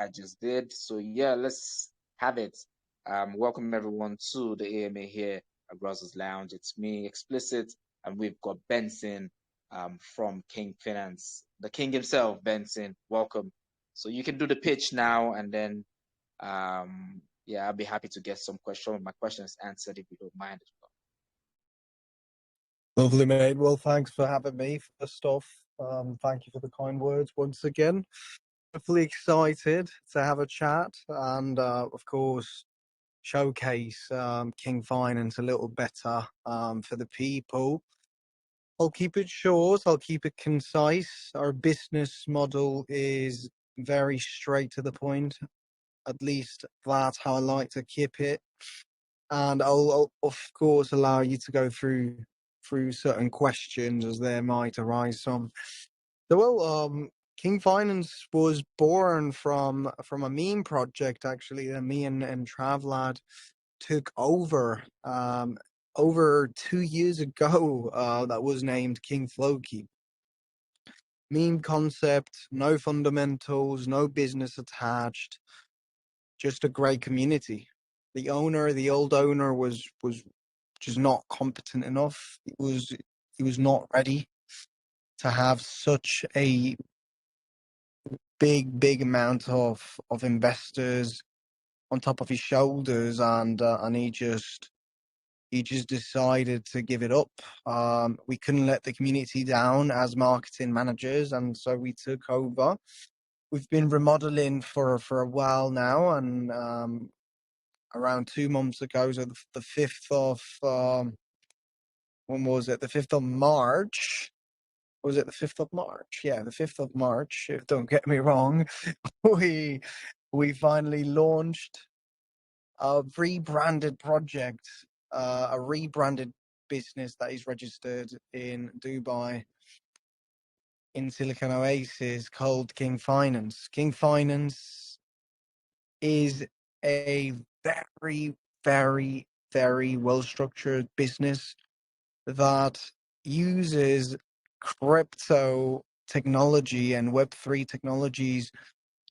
I just did. So yeah, let's have it. Welcome everyone to the AMA here at Russell's Lounge. It's me, Explicit, and we've got Benson from King Finance, the king himself, Benson. Welcome. So you can do the pitch now, and then yeah, I'll be happy to get my questions answered if you don't mind as Lovely, mate. Well, thanks for having me. First off, thank you for the kind words once again. Definitely excited to have a chat and, of course, showcase King Finance a little better for the people. I'll keep it short. I'll keep it concise. Our business model is very straight to the point. At least that's how I like to keep it. And I'll of course allow you to go through certain questions as there might arise some. So, well, King Finance was born from a meme project actually that me and Travlad took over 2 years ago. That was named KingFloki. Meme concept, no fundamentals, no business attached, just a great community. The old owner was just not competent enough. He was not ready to have such a big amount of investors on top of his shoulders, and he just decided to give it up. We couldn't let the community down as marketing managers, and so we took over. We've been remodeling for a while now, and around 2 months ago, so the 5th of when was it? The 5th of March. Was it the 5th of March? Yeah, the 5th of March. If don't get me wrong, we finally launched a rebranded project, a rebranded business that is registered in Dubai, in Silicon Oasis, called King Finance. King Finance is a very well structured business that uses crypto technology and Web3 technologies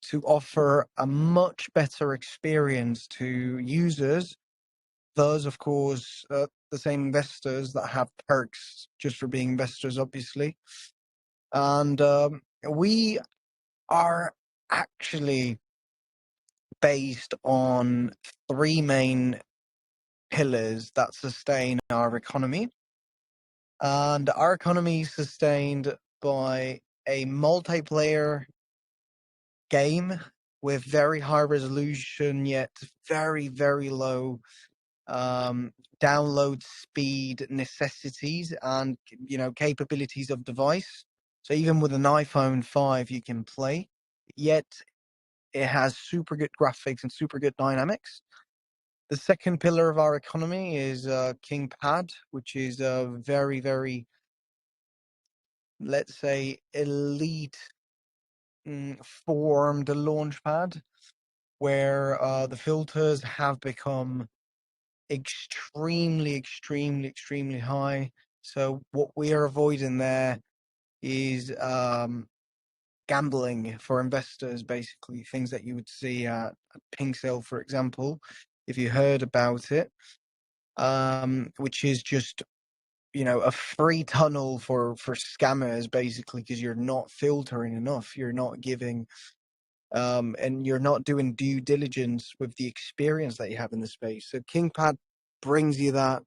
to offer a much better experience to users. Those, of course, the same investors that have perks just for being investors, obviously. And we are actually based on three main pillars that sustain our economy. And our economy is sustained by a multiplayer game with very high resolution yet very low download speed necessities and capabilities of device. So even with an iPhone 5 you can play, yet it has super good graphics and super good dynamics. The second pillar of our economy is KingPad, which is a very, let's say, elite formed launchpad, where the filters have become extremely high. So what we are avoiding there is gambling for investors, basically things that you would see at Pink for example, if you heard about it, which is just a free tunnel for scammers, basically, because you're not filtering enough, you're not giving and you're not doing due diligence with the experience that you have in the space. So KingPad brings you that.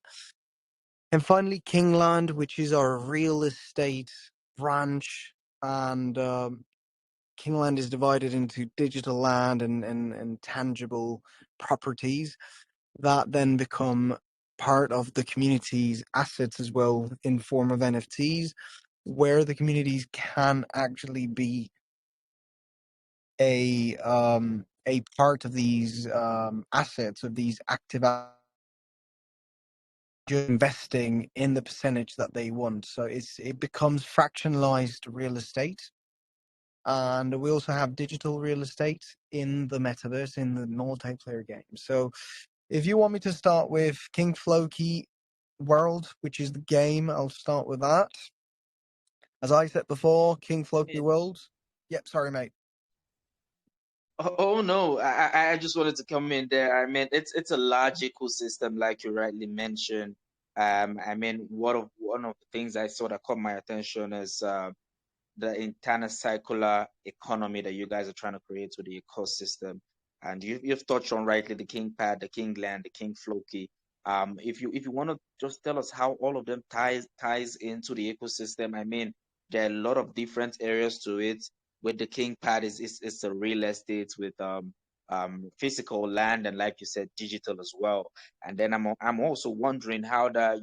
And finally, KingLand, which is our real estate branch. And KingLand is divided into digital land and tangible properties that then become part of the community's assets as well, in form of NFTs, where the communities can actually be a part of these assets, of these active investing in the percentage that they want. So it becomes fractionalized real estate. And we also have digital real estate in the metaverse, in the multiplayer game. So if you want me to start with KingFloki World, which is the game, I'll start with that. As I said before, KingFloki World. Yep, sorry, mate. Oh no, I just wanted to come in there. I mean, it's a large ecosystem, like you rightly mentioned. I mean, one of the things I saw that caught my attention is the internal circular economy that you guys are trying to create with the ecosystem. And you've touched on rightly the KingPad, the KingLand, the KingFloki. If you want to just tell us how all of them ties into the ecosystem, I mean, there are a lot of different areas to it. With the KingPad is the real estate with physical land and like you said, digital as well. And then I'm also wondering how that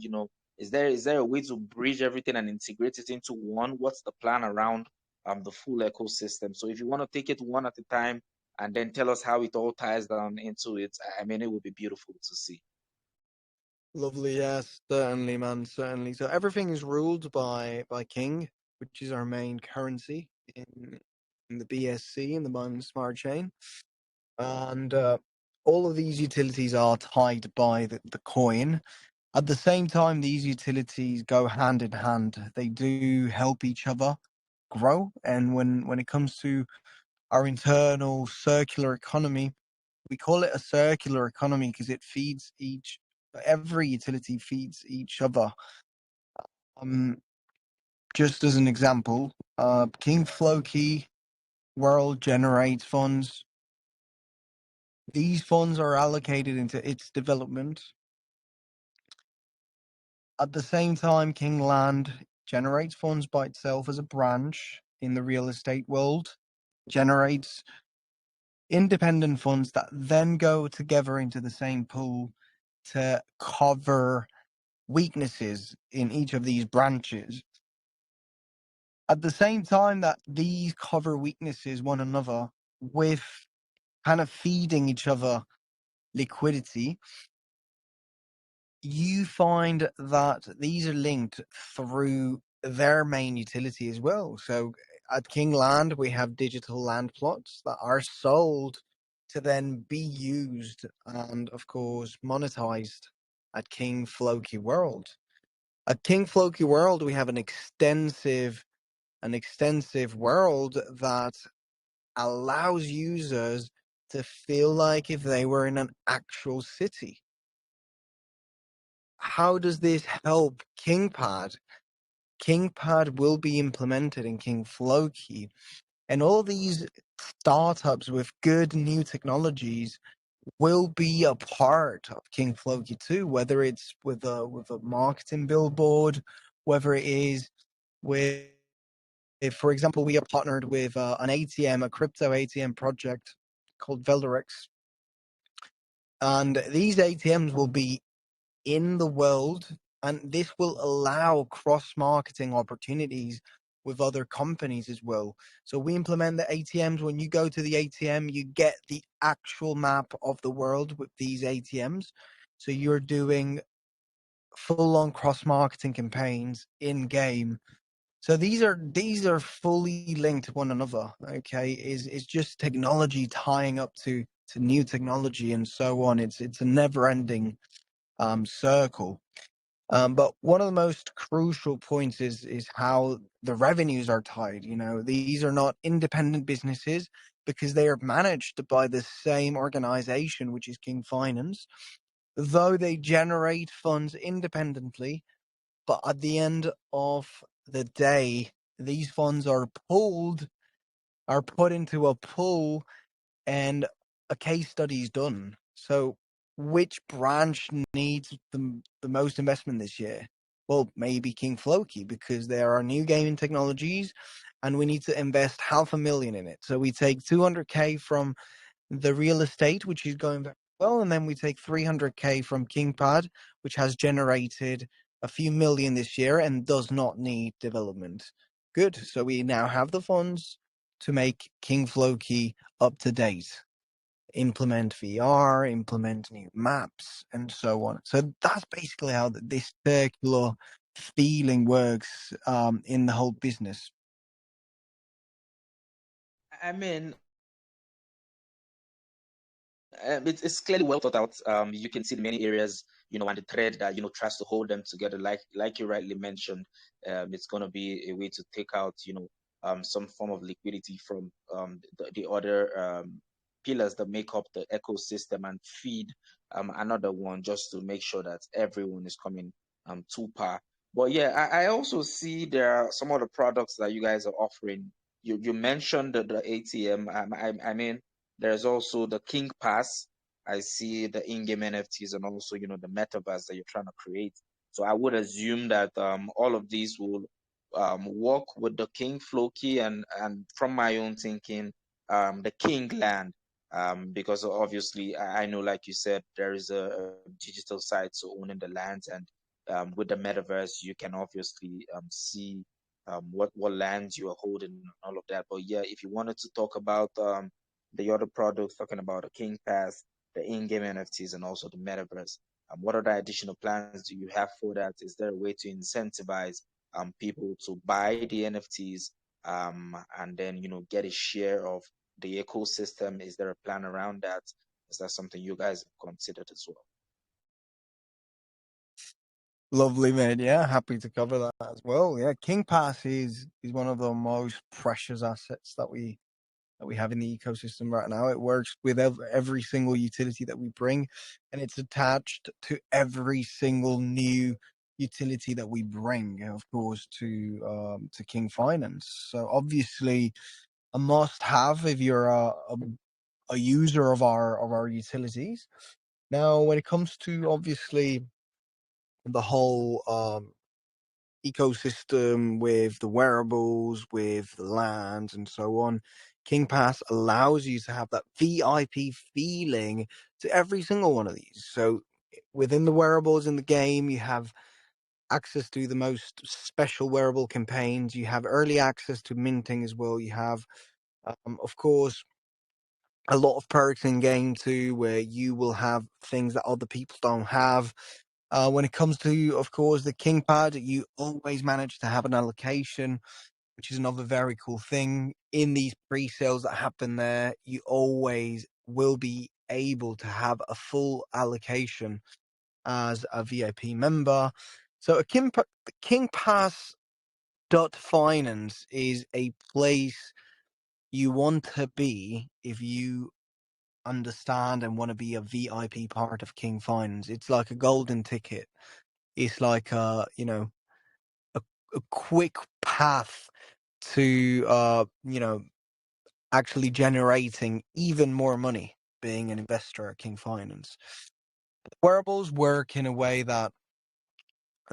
is there a way to bridge everything and integrate it into one? What's the plan around the full ecosystem? So if you want to take it one at a time and then tell us how it all ties down into it, I mean it would be beautiful to see. Lovely, yes, certainly, man, certainly. So everything is ruled by King, which is our main currency in the BSC, in the Binance Smart Chain, and all of these utilities are tied by the coin. At the same time, these utilities go hand in hand. They do help each other grow, and when it comes to our internal circular economy, we call it a circular economy because it feeds every utility feeds each other. Um, just as an example, KingFloki World generates funds. These funds are allocated into its development. At the same time, KingLand generates funds by itself as a branch in the real estate world, generates independent funds that then go together into the same pool to cover weaknesses in each of these branches. At the same time that these cover weaknesses one another with kind of feeding each other liquidity, you find that these are linked through their main utility as well. So at KingLand, we have digital land plots that are sold to then be used and, of course, monetized at KingFloki World. At KingFloki World, we have an extensive world that allows users to feel like if they were in an actual city. How does this help KingPad? KingPad will be implemented in KingFloki, and all these startups with good new technologies will be a part of KingFloki too, whether it's with a marketing billboard, whether it is with, if, for example, we are partnered with an ATM, a crypto ATM project called Velderex, and these ATMs will be in the world, and this will allow cross marketing opportunities with other companies as well. So we implement the ATMs. When you go to the ATM, you get the actual map of the world with these ATMs. So you're doing full on cross marketing campaigns in game. So these are fully linked to one another. Okay, is just technology tying up to new technology and so on. It's a never ending circle. But one of the most crucial points is how the revenues are tied. These are not independent businesses because they are managed by the same organization, which is King Finance, though they generate funds independently. But at the end of the day, these funds are put into a pool, and a case study is done. So, which branch needs the most investment this year? Well, maybe KingFloki, because there are new gaming technologies and we need to invest 500,000 in it. So we take 200K from the real estate, which is going very well, and then we take 300K from KingPad, which has generated a few million this year and does not need development. Good. So we now have the funds to make KingFloki up to date, implement VR, implement new maps, and so on. So that's basically how this circular feeling works in the whole business. I mean, it's clearly well thought out. You can see the many areas, and the thread that tries to hold them together. Like you rightly mentioned, it's gonna be a way to take out some form of liquidity from the other. pillars that make up the ecosystem and feed another one, just to make sure that everyone is coming to par. But yeah, I also see there are some other products that you guys are offering. You mentioned the ATM. I mean, there's also the King Pass. I see the in-game NFTs and also, the metaverse that you're trying to create. So I would assume that all of these will work with the KingFloki, and from my own thinking, the KingLand, because obviously I know, like you said, there is a digital side to owning the lands, and with the metaverse, you can obviously see what lands you are holding and all of that. But yeah, if you wanted to talk about the other products, talking about the King Pass, the in-game NFTs, and also the metaverse, what other additional plans do you have for that? Is there a way to incentivize people to buy the NFTs, and then get a share of the ecosystem? Is there a plan around that? Is that something you guys have considered as well? Lovely, man. Yeah, happy to cover that as well. Yeah, King Pass is one of the most precious assets that we have in the ecosystem right now. It works with every single utility that we bring, and it's attached to every single new utility that we bring, of course, to King Finance. So obviously, a must-have if you're a user of our utilities. Now, when it comes to obviously the whole ecosystem with the wearables, with the lands, and so on, King Pass allows you to have that VIP feeling to every single one of these. So within the wearables in the game, you have access to the most special wearable campaigns. You have early access to minting as well. You have, of course, a lot of perks in game too, where you will have things that other people don't have. When it comes to, of course, the KingPad, you always manage to have an allocation, which is another very cool thing. In these pre-sales that happen there, you always will be able to have a full allocation as a VIP member. So the King Pass Finance is a place you want to be if you understand and want to be a VIP part of King Finance. It's like a golden ticket. It's like a, a quick path to actually generating even more money being an investor at King Finance. Wearables work in a way that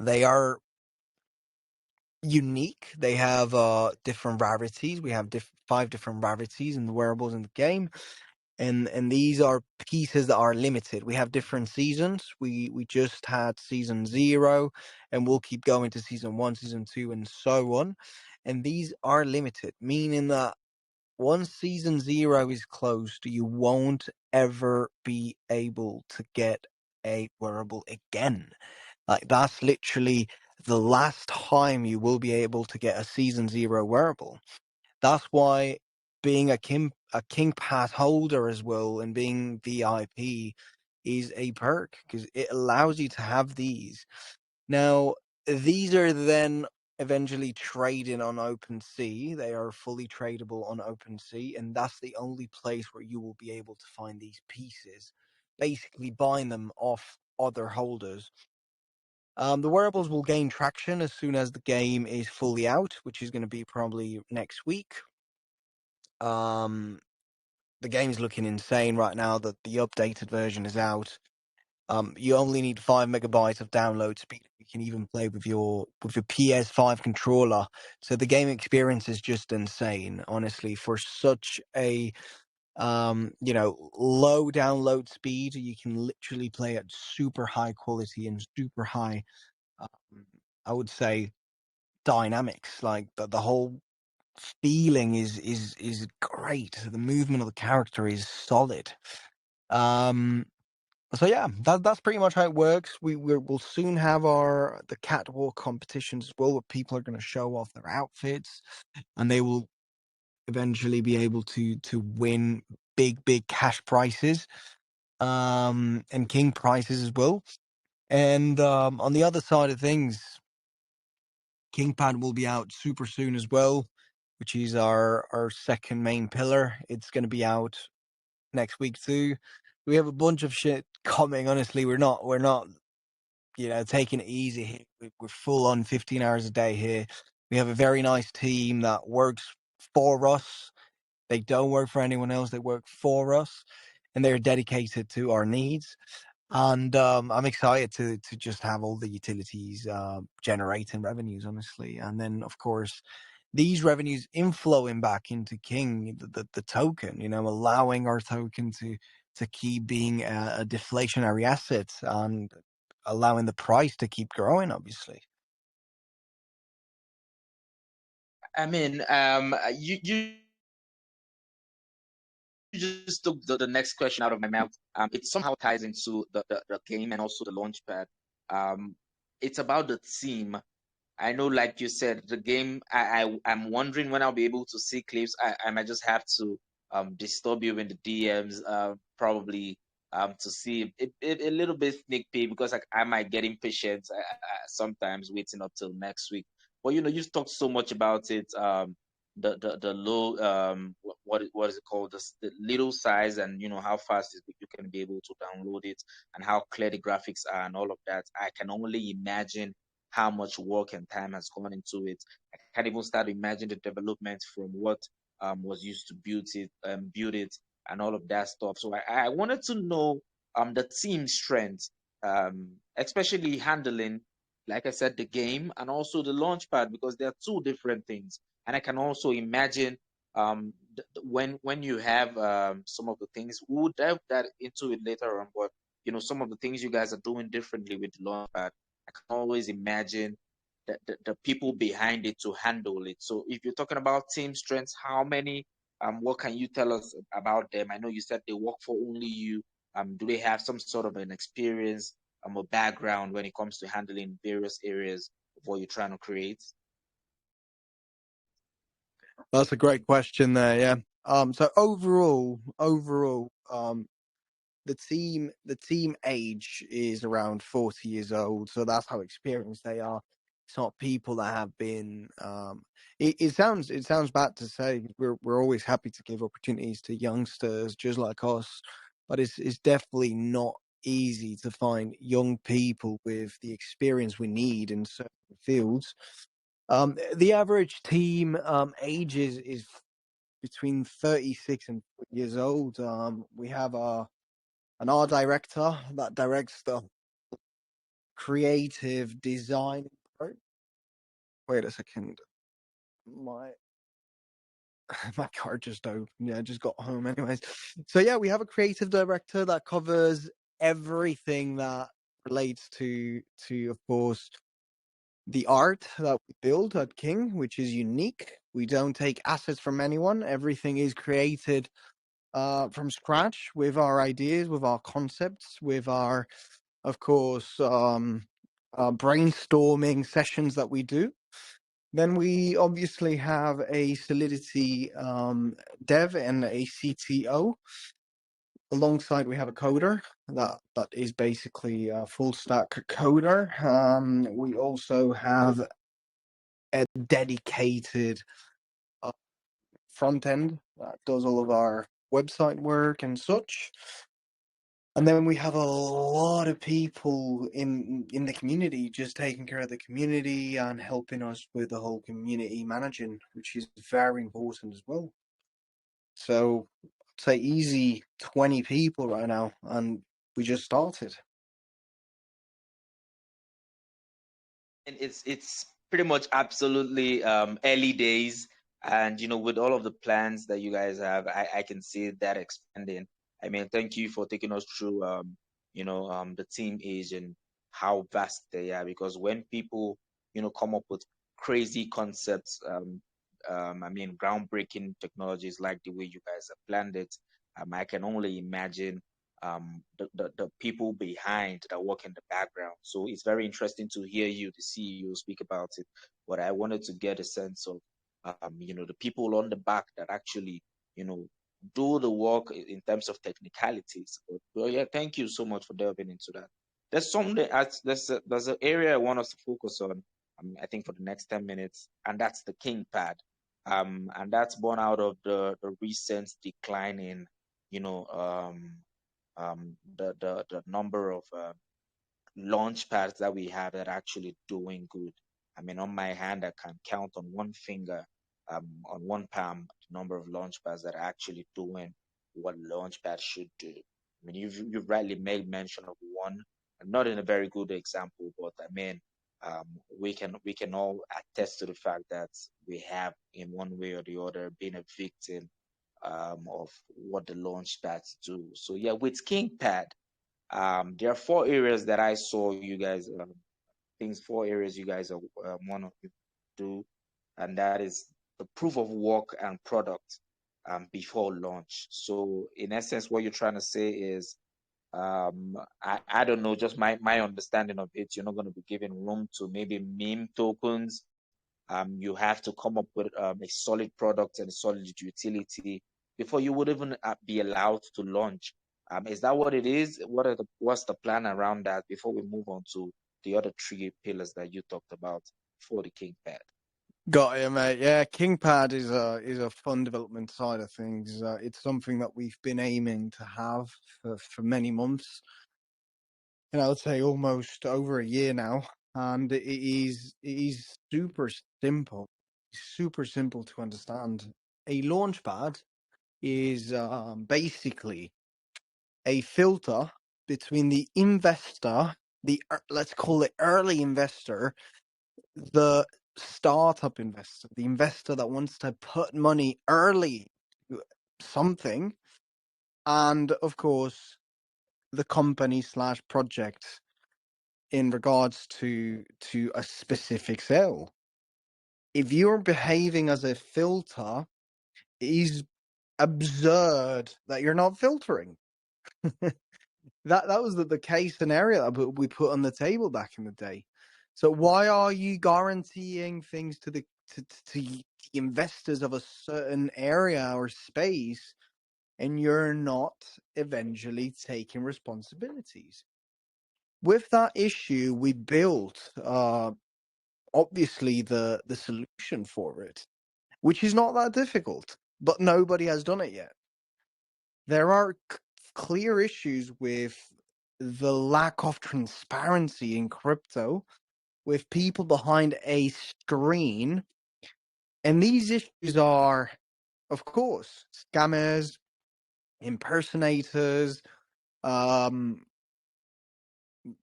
they are unique. They have different rarities. We have 5 different rarities in the wearables in the game. And these are pieces that are limited. We have different seasons. We just had season 0, and we'll keep going to season 1, season 2, and so on. And these are limited, meaning that once season 0 is closed, you won't ever be able to get a wearable again. Like, that's literally the last time you will be able to get a season 0 wearable. That's why being a King Pass holder as well, and being VIP, is a perk, because it allows you to have these. Now, these are then eventually traded on OpenSea. They are fully tradable on OpenSea, and that's the only place where you will be able to find these pieces. Basically, buying them off other holders. The wearables will gain traction as soon as the game is fully out, which is going to be probably next week. The game is looking insane right now that the updated version is out. You only need 5 megabytes of download speed. You can even play with your PS5 controller. So the game experience is just insane, honestly, for such a low download speed. You can literally play at super high quality and super high, I would say, dynamics. Like the whole feeling is great. The movement of the character is solid. Um, so yeah, that's pretty much how it works. We'll soon have the catwalk competitions as well, where people are going to show off their outfits, and they will eventually be able to win big cash prizes, and king prizes as well. And on the other side of things, KingPad will be out super soon as well, which is our second main pillar. It's going to be out next week too. We have a bunch of shit coming. Honestly, we're not taking it easy here. We're full on 15 hours a day here. We have a very nice team that works for us. They don't work for anyone else. They work for us, and they're dedicated to our needs. And I'm excited to just have all the utilities generating revenues, honestly. And then, of course, these revenues inflowing back into King, the token, allowing our token to keep being a deflationary asset and allowing the price to keep growing, obviously. I mean, you just took the next question out of my mouth. It somehow ties into the game and also the launchpad. Um, it's about the team. I know, like you said, the game. I'm wondering when I'll be able to see clips. I might just have to disturb you in the DMs, probably to see a little bit sneak peek because I might get impatient sometimes waiting up till next week. But you talked so much about it. The low what is it called, the little size, and how fast you can be able to download it, and how clear the graphics are and all of that. I can only imagine how much work and time has gone into it. I can't even start to imagine the development from what was used to build it, and all of that stuff. So I wanted to know the team strength, especially handling, like I said, the game and also the launchpad, because they're two different things. And I can also imagine when you have some of the things, we'll dive that into it later on, but some of the things you guys are doing differently with the launchpad, I can always imagine the people behind it to handle it. So if you're talking about team strengths, how many, what can you tell us about them? I know you said they work for only you. Do they have some sort of an experience, a background when it comes to handling various areas of what you're trying to create? That's a great question there, yeah. So overall, the team age is around 40 years old, so that's how experienced they are. It's not people that have been. It sounds bad to say. We're always happy to give opportunities to youngsters just like us, but it's definitely not easy to find young people with the experience we need in certain fields. The average team age is between 36 and 40 years old. We have an art director that directs the creative design part. Wait a second. My my car just opened. Yeah, I just got home anyways. So yeah, we have a creative director that covers everything that relates to of course the art that we build at King, which is unique. We don't take assets from anyone. Everything is created from scratch with our ideas, with our concepts, with our, of course, brainstorming sessions that we do. Then we obviously have a Solidity dev and a CTO. Alongside, we have a coder that is basically a full stack coder. We also have a dedicated front end that does all of our website work and such. And then we have a lot of people in the community just taking care of the community and helping us with the whole community managing, which is very important as well. So I'd say easy 20 people right now, and we just started. And it's pretty much absolutely early days, and with all of the plans that you guys have, I can see that expanding. I mean, thank you for taking us through the team age and how vast they are, because when people come up with crazy concepts, I mean, groundbreaking technologies like the way you guys have planned it, I can only imagine the people behind that work in the background. So it's very interesting to hear you, the CEO, speak about it. But I wanted to get a sense of, the people on the back that actually, you know, do the work in terms of technicalities. But, well, yeah, thank you so much for delving into that. There's something, there's an area I want us to focus on, I think, for the next 10 minutes, and that's the KingPad. And that's born out of the recent decline in the number of launch pads that we have that are actually doing good. I mean, on my hand, I can count on one finger, on one palm, the number of launch pads that are actually doing what launch pads should do. I mean, you've rightly made mention of one, not in a very good example, but I mean, we can all attest to the fact that we have, in one way or the other, been a victim of what the launch pads do. So yeah, with KingPad, there are four areas that I saw you guys, things, four areas you guys are want to do, and that is the proof of work and product before launch. So, in essence, what you're trying to say is, I don't know, just my understanding of it, you're not going to be giving room to maybe meme tokens. You have to come up with a solid product and a solid utility before you would even be allowed to launch. Is that what it is? What's the plan around that before we move on to the other three pillars that you talked about for the KingPad? Got you, mate. Yeah, KingPad is a fun development side of things. It's something that we've been aiming to have for many months, and I would say almost over a year now. And it is super simple to understand. A launchpad is basically a filter between the investor, let's call it early investor, the startup investor, the investor that wants to put money early something, and of course the company slash project in regards to a specific sale. If you're behaving as a filter, it is absurd that you're not filtering. That was the case scenario that we put on the table back in the day. So why are you guaranteeing things to the investors of a certain area or space, and you're not eventually taking responsibilities? With that issue, we built obviously the solution for it, which is not that difficult, but nobody has done it yet. There are clear issues with the lack of transparency in crypto, with people behind a screen. And these issues are, of course, scammers, impersonators, um,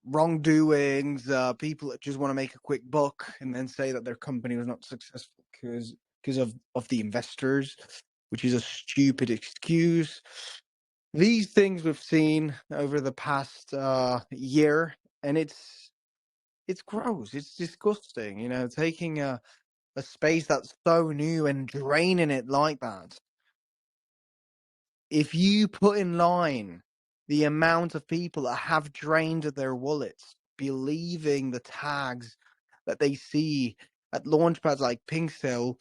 wrongdoings, people that just want to make a quick buck and then say that their company was not successful because of the investors, which is a stupid excuse. These things we've seen over the past year, and it's gross. It's disgusting. You know, taking a space that's so new and draining it like that. If you put in line the amount of people that have drained their wallets, believing the tags that they see at launchpads like Pinkcell,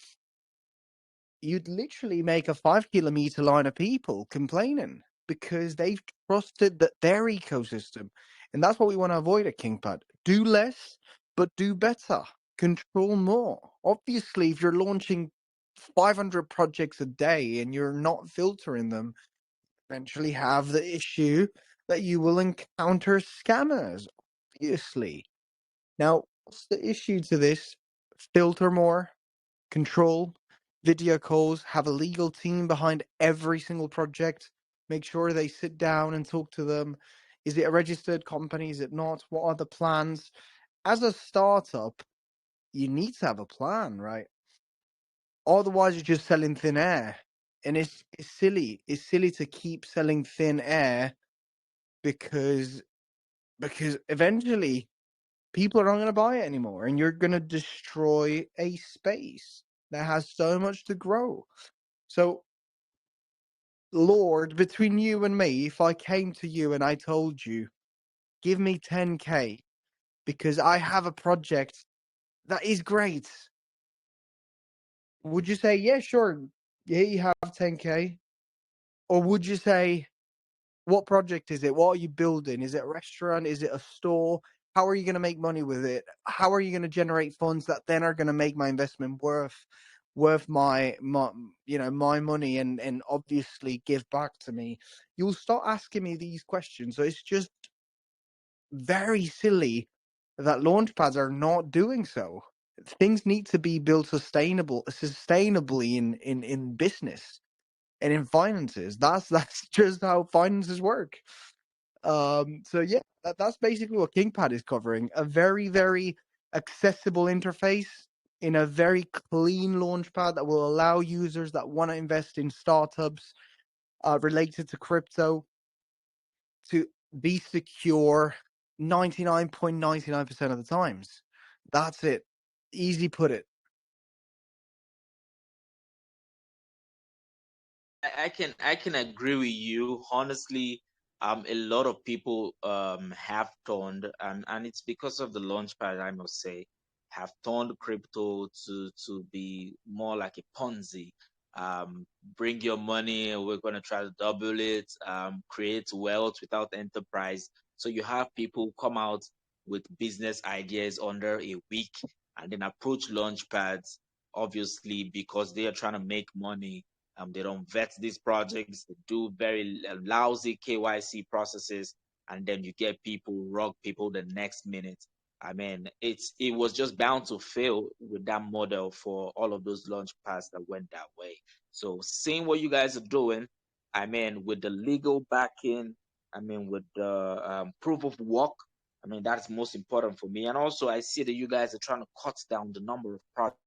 you'd literally make a 5 kilometer line of people complaining because they've trusted that their ecosystem. And that's what we want to avoid at KingPad. Do less, but do better. Control more. Obviously, if you're launching 500 projects a day and you're not filtering them, eventually have the issue that you will encounter scammers, obviously. Now, what's the issue to this? Filter more, control, video calls, have a legal team behind every single project. Make sure they sit down and talk to them. Is it a registered company? Is it not? What are the plans? As a startup, you need to have a plan, right? Otherwise, you're just selling thin air. And it's silly. It's silly to keep selling thin air because eventually people are not going to buy it anymore, and you're going to destroy a space that has so much to grow. So, Lord, between you and me, if I came to you and I told you, give me 10K because I have a project that is great, would you say, yeah, sure, yeah, you have 10K? Or would you say, what project is it? What are you building? Is it a restaurant? Is it a store? How are you going to make money with it? How are you going to generate funds that then are going to make my investment worth worth my money and obviously give back to me, you'll start asking me these questions. So it's just very silly that launchpads are not doing so. Things need to be built sustainably in business and in finances. That's just how finances work. So yeah, that's basically what KingPad is covering. A very, very accessible interface in a very clean launchpad that will allow users that want to invest in startups related to crypto to be secure 99.99% of the times. That's it. Easy put it. I can agree with you. Honestly, a lot of people have turned, and it's because of the launchpad, I must say, have turned crypto to be more like a Ponzi. Bring your money, we're gonna try to double it, create wealth without enterprise. So you have people come out with business ideas under a week and then approach launchpads, obviously because they are trying to make money. They don't vet these projects. They do very lousy KYC processes, and then you get people rug people the next minute. I mean, it was just bound to fail with that model for all of those launch pads that went that way. So seeing what you guys are doing, I mean, with the legal backing, I mean, with the proof of work, I mean, that's most important for me. And also, I see that you guys are trying to cut down the number of projects.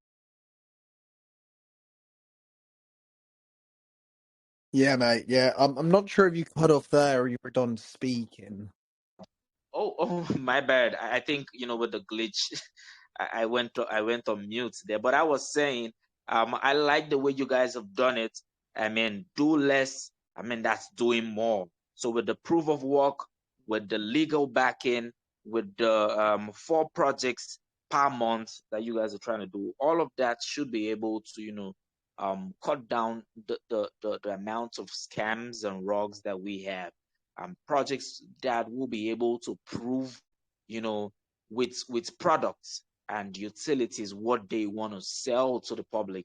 Yeah, mate. Yeah, I'm not sure if you cut off there or you were done speaking. Oh, my bad. I think with the glitch, I went on mute there. But I was saying, I like the way you guys have done it. I mean, do less. I mean, that's doing more. So with the proof of work, with the legal backing, with the 4 projects per month that you guys are trying to do, all of that should be able to cut down the amount of scams and rogues that we have. Projects that will be able to prove, you know, with products and utilities what they want to sell to the public.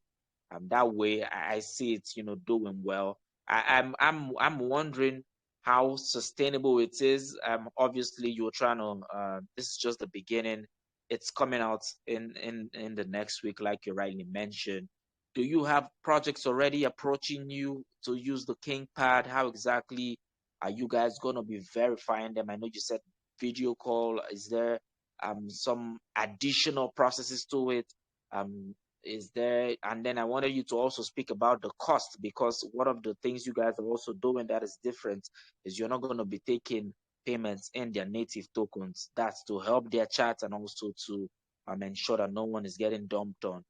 That way, I see it, doing well. I'm wondering how sustainable it is. Obviously, you're trying to. This is just the beginning. It's coming out in the next week, like you rightly mentioned. Do you have projects already approaching you to use the KingPad? How exactly are you guys gonna be verifying them? I know you said video call. Is there some additional processes to it? Um, is there? And then I wanted you to also speak about the cost, because one of the things you guys are also doing that is different is you're not gonna be taking payments in their native tokens. That's to help their chat and also to ensure that no one is getting dumped on.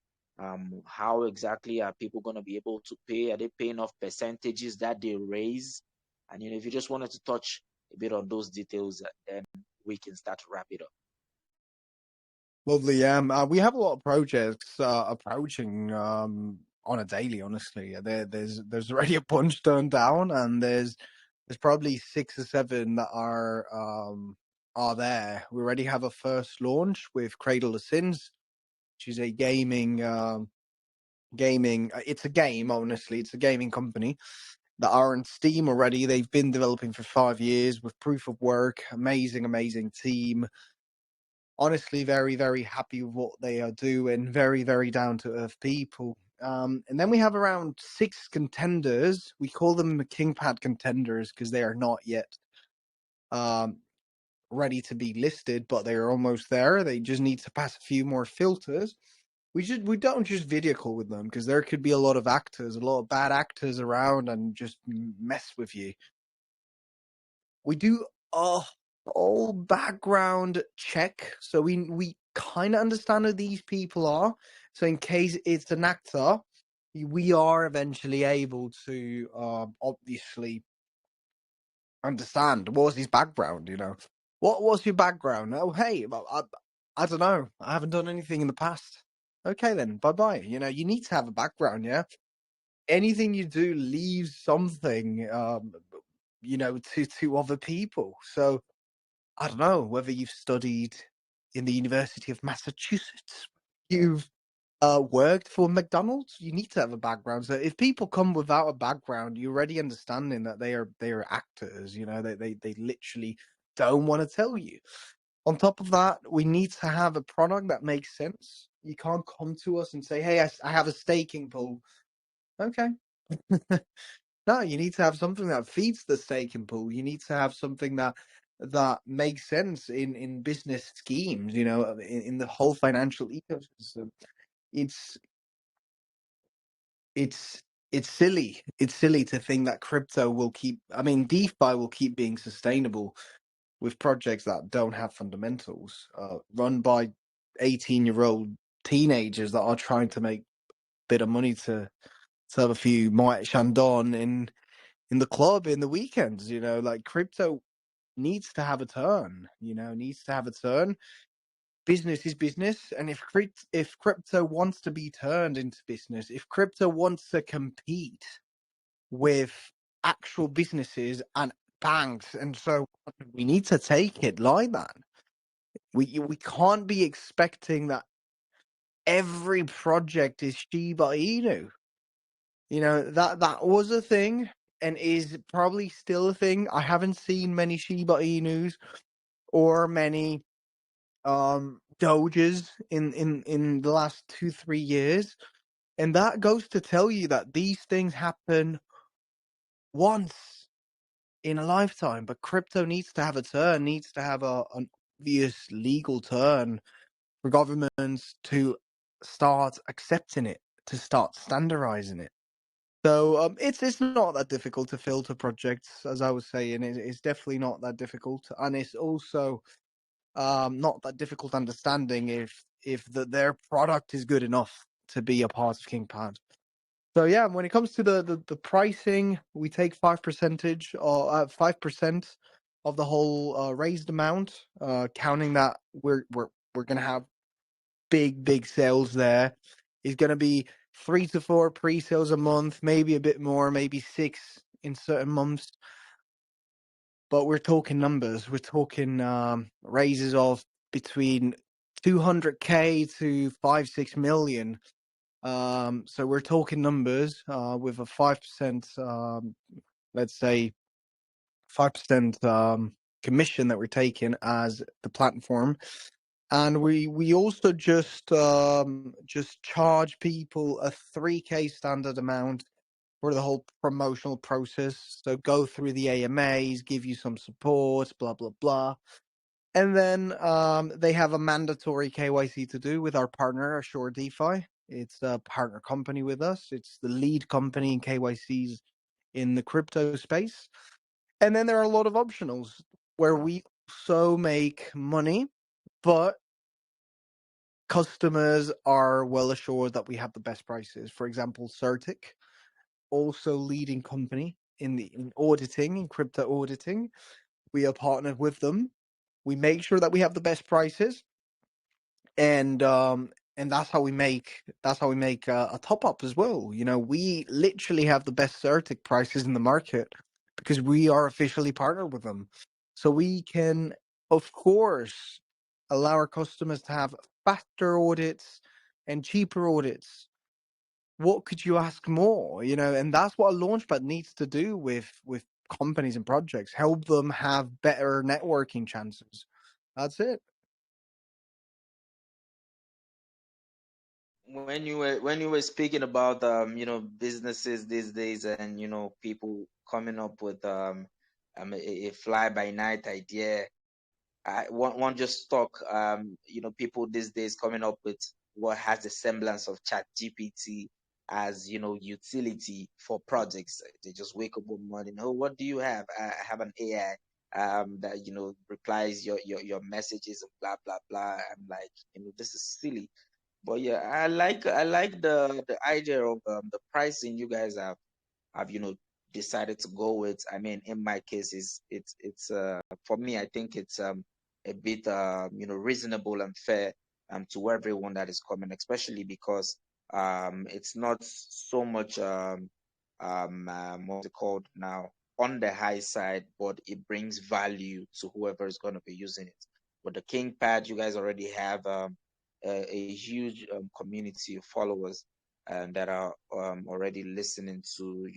How exactly are people going to be able to pay? Are they paying off percentages that they raise? And if you just wanted to touch a bit on those details, then we can start to wrap it up. Lovely. We have a lot of projects approaching on a daily. Honestly, there's already a bunch turned down, and there's probably 6 or 7 that are there. We already have a first launch with Cradle of Sins, which is a gaming. It's a game. Honestly, it's a gaming company that are on Steam already. They've been developing for 5 years with proof of work. Amazing team. Honestly, very, very happy with what they are doing. Very, very down to earth people. And then we have around 6 contenders. We call them KingPad contenders because they are not yet um, ready to be listed, but they are almost there. They just need to pass a few more filters. We don't just video call with them because there could be a lot of bad actors around and just mess with you. We do a whole background check, so we kind of understand who these people are. So in case it's an actor, we are eventually able to obviously understand what was his background. What was your background? Oh, hey, I don't know. I haven't done anything in the past. Okay, then bye bye. You need to have a background. Yeah, anything you do leaves something. To other people. So I don't know whether you've studied in the University of Massachusetts. You've Worked for McDonald's. You need to have a background. So if people come without a background, you're already understanding that they are actors. They literally don't want to tell you. On top of that, we need to have a product that makes sense. You can't come to us and say, "Hey, I have a staking pool." Okay. No, you need to have something that feeds the staking pool. You need to have something that makes sense in business schemes. In the whole financial ecosystem. It's it's it's silly. It's silly to think that crypto will keep. I mean, DeFi will keep being sustainable with projects that don't have fundamentals, run by 18-year-old teenagers that are trying to make a bit of money to have a few Moet Chandon in the club in the weekends. Like crypto needs to have a turn. Needs to have a turn. Business is business, and if crypto wants to be turned into business, if crypto wants to compete with actual businesses and banks, and so we need to take it like that. We can't be expecting that every project is Shiba Inu. That was a thing and is probably still a thing. I haven't seen many Shiba Inus or many Doges in the last 2-3 years. And that goes to tell you that these things happen once in a lifetime, but crypto needs to have a turn, needs to have an obvious legal turn for governments to start accepting it, to start standardizing it. So it's not that difficult to filter projects, as I was saying. It's definitely not that difficult, and it's also not that difficult understanding if their product is good enough to be a part of KingPad. So yeah, when it comes to the pricing, we take 5% or 5% of the whole raised amount, counting that we're gonna have big sales there. Is gonna be 3 to 4 pre-sales a month, maybe a bit more, maybe 6 in certain months. But we're talking numbers. We're talking raises of between 200K to 5-6 million. So we're talking numbers with a 5%, let's say 5% commission that we're taking as the platform, and we also just charge people a 3K standard amount for the whole promotional process. So go through the AMAs, give you some support, blah blah blah. And then they have a mandatory KYC to do with our partner, Assure DeFi. It's a partner company with us. It's the lead company in KYCs in the crypto space. And then there are a lot of optionals where we also make money, but customers are well assured that we have the best prices. For example, Certic, also leading company in auditing, in crypto auditing. We are partnered with them. We make sure that we have the best prices, and that's how we make a top up as well. We literally have the best Certic prices in the market because we are officially partnered with them, so we can, of course, allow our customers to have faster audits and cheaper audits. What could you ask more? And that's what a launchpad needs to do with companies and projects, help them have better networking chances. That's it. When you were speaking about businesses these days, and people coming up with a fly by night idea. One just talk, people these days coming up with what has the semblance of Chat GPT as utility for projects. They just wake up one morning, oh, what do you have? I have an AI that replies your messages and blah blah blah. I'm like, this is silly. But yeah, I like the idea of the pricing you guys have decided to go with. I mean, in my case, is it's for me, I think it's a bit reasonable and fair to everyone that is coming, especially because it's not so much what's it called now, on the high side, but it brings value to whoever is going to be using it. With the KingPad, you guys already have a huge community of followers that are already listening to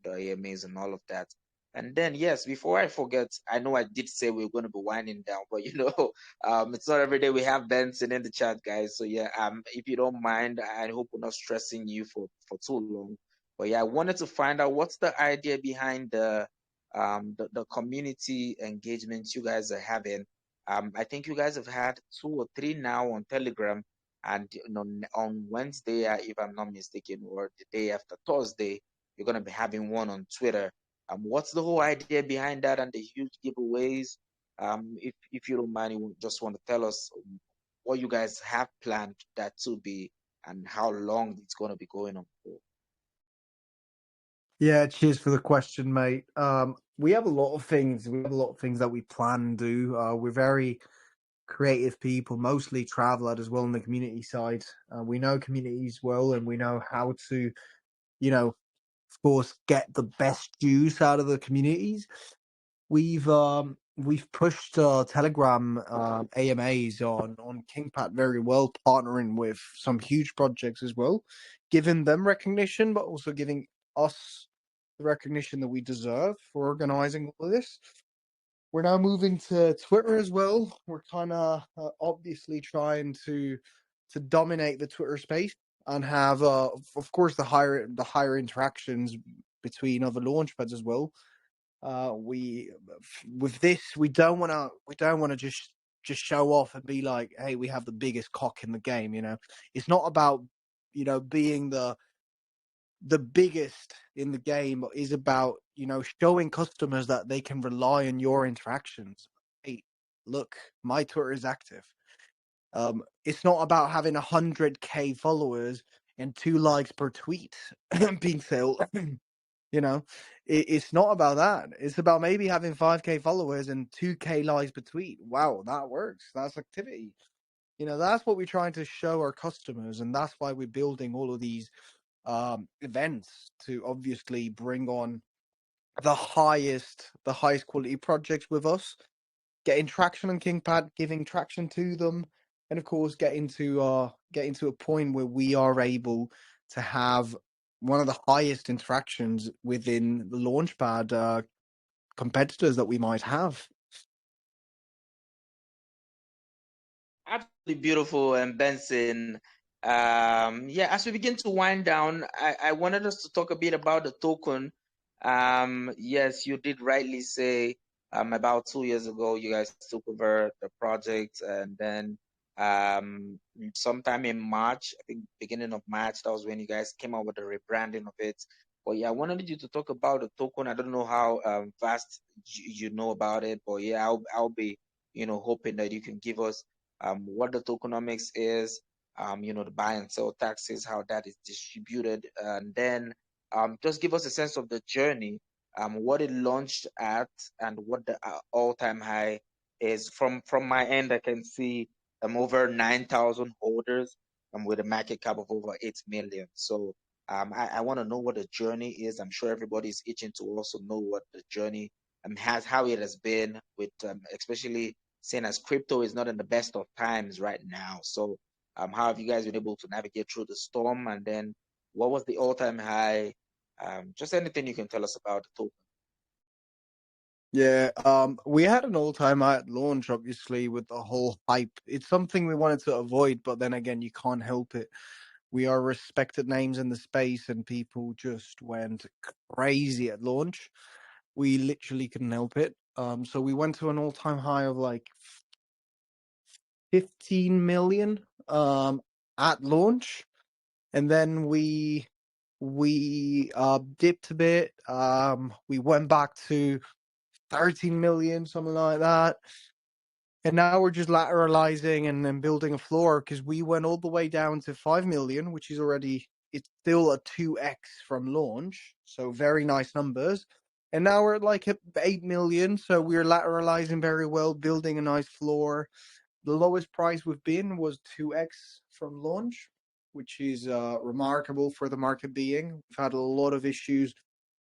the AMAs and all of that. And then yes, before I forget, I know I did say we are going to be winding down, but it's not every day we have Benson in the chat, guys. So yeah, if you don't mind, I hope we're not stressing you for too long. But yeah, I wanted to find out what's the idea behind the community engagement you guys are having. I think you guys have had 2 or 3 now on Telegram, and on Wednesday, if I'm not mistaken, or the day after Thursday, you're gonna be having one on Twitter. What's the whole idea behind that and the huge giveaways? If you don't mind, you just want to tell us what you guys have planned that to be and how long it's gonna be going on for. Yeah, cheers for the question, mate. We have a lot of things. We have a lot of things that we plan to do. We're very creative people, mostly travel as well on the community side. We know communities well, and we know how to, of course, get the best use out of the communities. We've pushed Telegram AMAs on KingPad very well, partnering with some huge projects as well, giving them recognition, but also giving us the recognition that we deserve for organizing all of this. We're now moving to Twitter as well. We're kind of obviously trying to dominate the Twitter space and have, of course, the higher interactions between other launchpads as well. We with this we don't want to just show off and be like, hey, we have the biggest cock in the game. It's not about being the biggest in the game. Is about showing customers that they can rely on your interactions. Hey, look, my Twitter is active. It's not about having 100K followers and 2 likes per tweet being filled. It's not about that. It's about maybe having 5K followers and 2K likes per tweet. Wow, that works. That's activity. That's what we're trying to show our customers, and that's why we're building all of these events to obviously bring on the highest quality projects with us, getting traction on KingPad, giving traction to them, and of course getting to a point where we are able to have one of the highest interactions within the Launchpad competitors that we might have. Absolutely beautiful, and Benson. Yeah, as we begin to wind down, I wanted us to talk a bit about the token. Yes, you did rightly say about 2 years ago, you guys took over the project, and then sometime in March, I think beginning of March, that was when you guys came out with the rebranding of it. But yeah, I wanted you to talk about the token. I don't know how fast you know about it, but yeah, I'll be hoping that you can give us what the tokenomics is, the buy and sell taxes, how that is distributed, and then just give us a sense of the journey, what it launched at, and what the all-time high is. From my end, I can see over 9,000 holders with a market cap of over 8 million. So I want to know what the journey is. I'm sure everybody's itching to also know what the journey how it has been with especially seeing as crypto is not in the best of times right now. So, how have you guys been able to navigate through the storm? And then, what was the all-time high? Just anything you can tell us about the token. Yeah, we had an all-time high at launch, obviously, with the whole hype. It's something we wanted to avoid, but then again, you can't help it. We are respected names in the space, and people just went crazy at launch. We literally couldn't help it. So we went to an all-time high of like 15 million at launch, and then we dipped a bit. We went back to 13 million, something like that. And now we're just lateralizing and then building a floor, because we went all the way down to 5 million, which is it's still a 2x from launch. So very nice numbers. And now we're at like 8 million. So we're lateralizing very well, building a nice floor. The lowest price we've been was 2x from launch, which is remarkable for the market being. We've had a lot of issues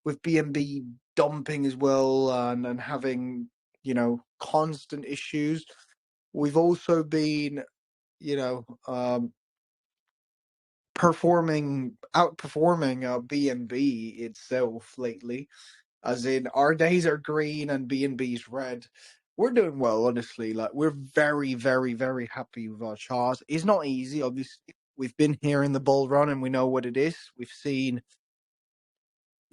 with BNB dumping as well, and having constant issues. We've also been you know, outperforming BNB itself lately. As in, our days are green and BNB's red. We're doing well, honestly. Like, we're very, very, very happy with our charts. It's not easy, obviously. We've been here in the bull run and we know what it is. We've seen,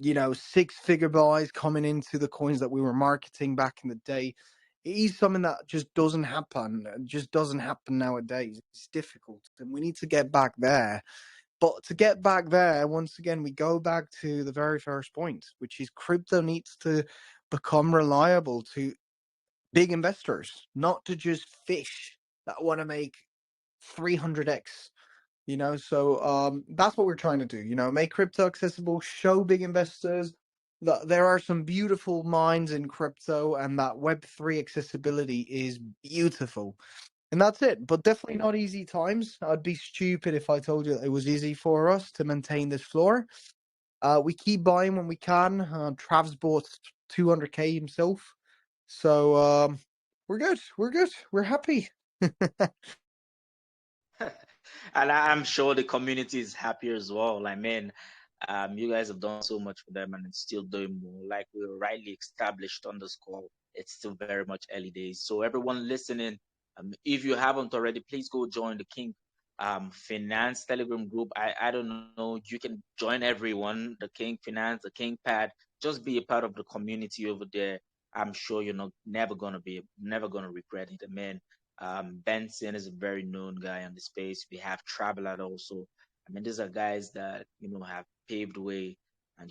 six-figure buys coming into the coins that we were marketing back in the day. It is something that just doesn't happen. It just doesn't happen nowadays. It's difficult, and we need to get back there. But to get back there, once again, we go back to the very first point, which is crypto needs to become reliable to big investors, not to just fish that want to make 300x. So that's what we're trying to do. Make crypto accessible, show big investors that there are some beautiful minds in crypto, and that Web3 accessibility is beautiful. And that's it. But definitely not easy times. I'd be stupid if I told you that it was easy for us to maintain this floor. We keep buying when we can. Trav's bought 200k himself. So we're good. We're good. We're happy. And I'm sure the community is happy as well. I mean, you guys have done so much for them and it's still doing more. Like we were rightly established on this call, it's still very much early days. So everyone listening, if you haven't already, please go join the King Finance Telegram group. I don't know, you can join everyone, the King Finance, the KingPad. Just be a part of the community over there. I'm sure you're not never gonna regret it. I mean, Benson is a very known guy on the space. We have Traveler also. I mean, these are guys that have paved way and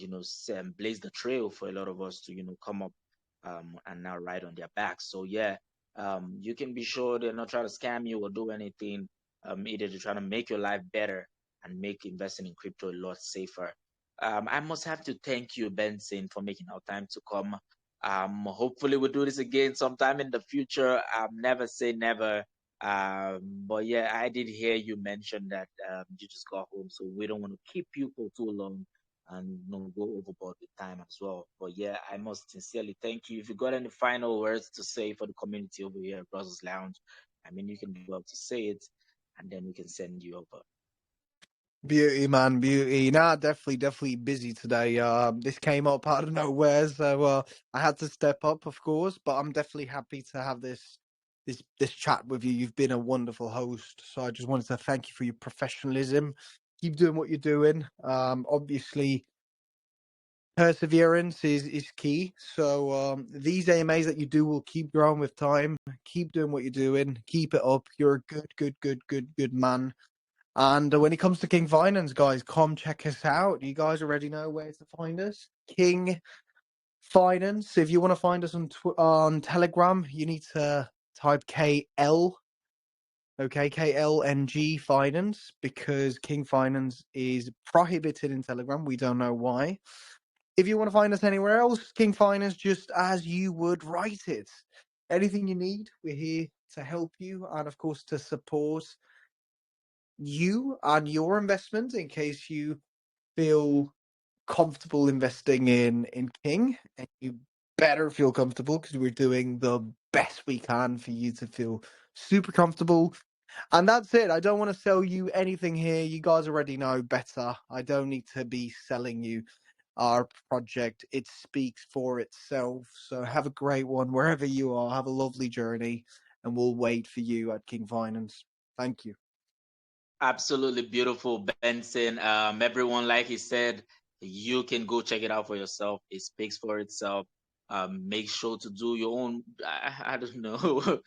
blazed the trail for a lot of us to come up and now ride on their backs. So yeah, you can be sure they're not trying to scam you or do anything. Either they're trying to make your life better and make investing in crypto a lot safer. I must have to thank you, Benson, for making our time to come. Hopefully we'll do this again sometime in the future. Never say never. But yeah, I did hear you mention that you just got home, so we don't want to keep you for too long and go overboard with time as well. But yeah, I must sincerely thank you. If you got any final words to say for the community over here at Brussels Lounge, I mean, you can be able to say it, and then we can send you over. Beauty, man, beauty. Nah, definitely busy today. This came up out of nowhere, so I had to step up, of course. But I'm definitely happy to have this chat with you. You've been a wonderful host, so I just wanted to thank you for your professionalism. Keep doing what you're doing. Obviously, perseverance is key. So these AMAs that you do will keep growing with time. Keep doing what you're doing. Keep it up. You're a good man. And when it comes to King Finance, guys, come check us out. You guys already know where to find us. King Finance. If you want to find us on Telegram, you need to type KL, okay, KLNG Finance, because King Finance is prohibited in Telegram. We don't know why. If you want to find us anywhere else, King Finance, just as you would write it. Anything you need, we're here to help you and, of course, to support you and your investment in case you feel comfortable investing in King, and you better feel comfortable because we're doing the best we can for you to feel super comfortable. And that's it. I don't want to sell you anything here. You guys already know better. I don't need to be selling you our project. It speaks for itself. So have a great one wherever you are. Have a lovely journey, and we'll wait for you at King Finance. Thank you. Absolutely beautiful, Benson. Everyone, like he said, you can go check it out for yourself. It speaks for itself. Make sure to do your own. I don't know.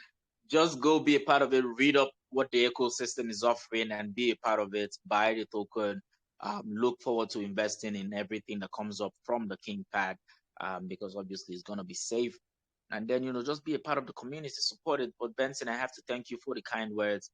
Just go be a part of it. Read up what the ecosystem is offering and be a part of it. Buy the token. Look forward to investing in everything that comes up from the KingPad, because obviously it's gonna be safe. And then just be a part of the community, support it. But Benson, I have to thank you for the kind words.